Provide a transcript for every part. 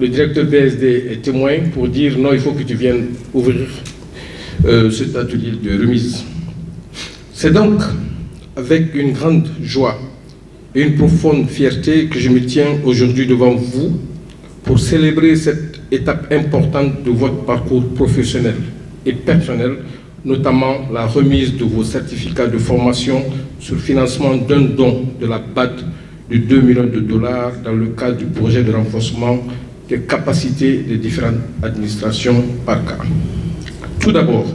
le directeur BSD est témoin pour dire non, il faut que tu viennes ouvrir cet atelier de remise. C'est donc avec une grande joie et une profonde fierté que je me tiens aujourd'hui devant vous pour célébrer cette étape importante de votre parcours professionnel et personnel, notamment la remise de vos certificats de formation sur le financement d'un don de la BAD de 2 millions de dollars dans le cadre du projet de renforcement des capacités des différentes administrations par cas. Tout d'abord,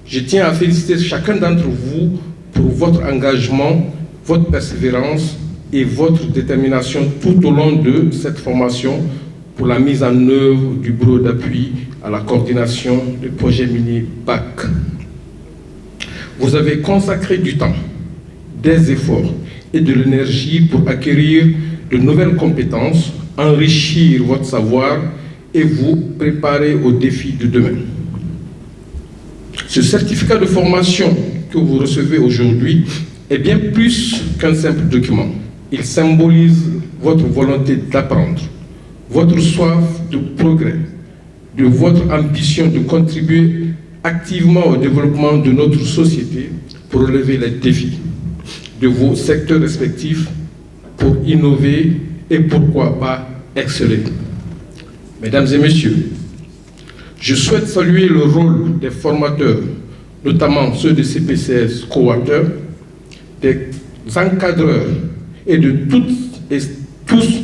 je tiens à féliciter chacun d'entre vous pour votre engagement, votre persévérance et votre détermination tout au long de cette formation pour la mise en œuvre du bureau d'appui à la coordination du projet mini BAC. Vous avez consacré du temps, des efforts et de l'énergie pour acquérir de nouvelles compétences, enrichir votre savoir et vous préparer aux défis de demain. Ce certificat de formation que vous recevez aujourd'hui est bien plus qu'un simple document. Il symbolise votre volonté d'apprendre, votre soif de progrès, de votre ambition de contribuer activement au développement de notre société pour relever les défis de vos secteurs respectifs, pour innover et pourquoi pas exceller. Mesdames et messieurs, je souhaite saluer le rôle des formateurs, notamment ceux de CPCS Coworker, des encadreurs et de toutes et tous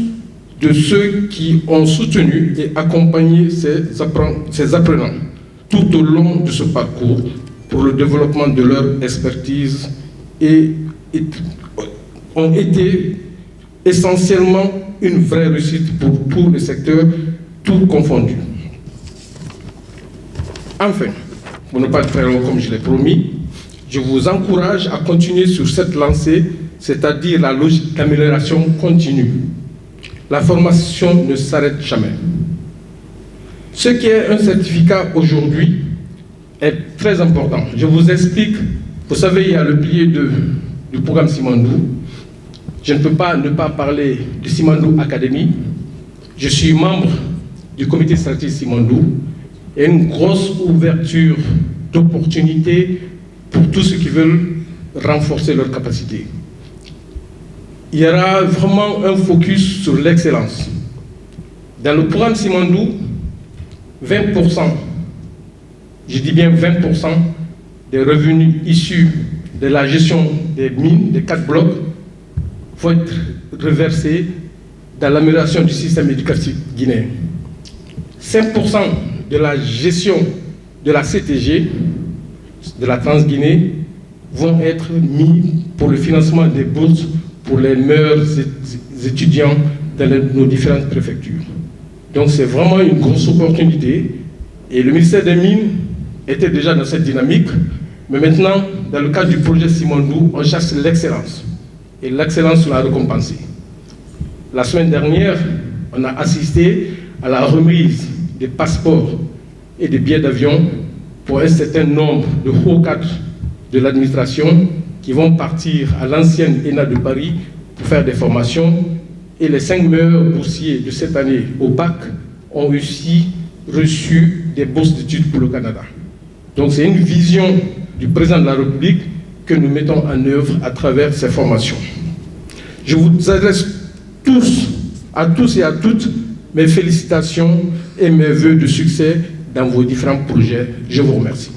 de ceux qui ont soutenu et accompagné ces apprenants tout au long de ce parcours pour le développement de leur expertise et ont été essentiellement une vraie réussite pour tous les secteurs, tout confondus. Enfin, pour ne pas être très long comme je l'ai promis, je vous encourage à continuer sur cette lancée, c'est-à-dire la logique d'amélioration continue. La formation ne s'arrête jamais. Ce qui est un certificat aujourd'hui est très important. Je vous explique. Vous savez, il y a le pilier du programme Simandou. Je ne peux pas ne pas parler de Simandou Academy. Je suis membre du comité stratégique Simandou et une grosse ouverture d'opportunités pour tous ceux qui veulent renforcer leurs capacités. Il y aura vraiment un focus sur l'excellence. Dans le programme Simandou, 20%, je dis bien 20% des revenus issus de la gestion des mines, des 4 blocs, vont être reversés dans l'amélioration du système éducatif guinéen. 5% de la gestion de la CTG, de la Trans-Guinée, vont être mis pour le financement des bourses pour les meilleurs étudiants dans nos différentes préfectures. Donc c'est vraiment une grosse opportunité et le ministère des Mines était déjà dans cette dynamique, mais maintenant, dans le cadre du projet Simandou, on cherche l'excellence et l'excellence sera récompensée. La semaine dernière, on a assisté à la remise des passeports et des billets d'avion pour un certain nombre de hauts cadres de l'administration qui vont partir à l'ancienne ENA de Paris pour faire des formations. Et les 5 meilleurs boursiers de cette année au BAC ont aussi reçu des bourses d'études pour le Canada. Donc c'est une vision du président de la République que nous mettons en œuvre à travers ces formations. Je vous adresse à tous et à toutes, mes félicitations et mes vœux de succès dans vos différents projets. Je vous remercie.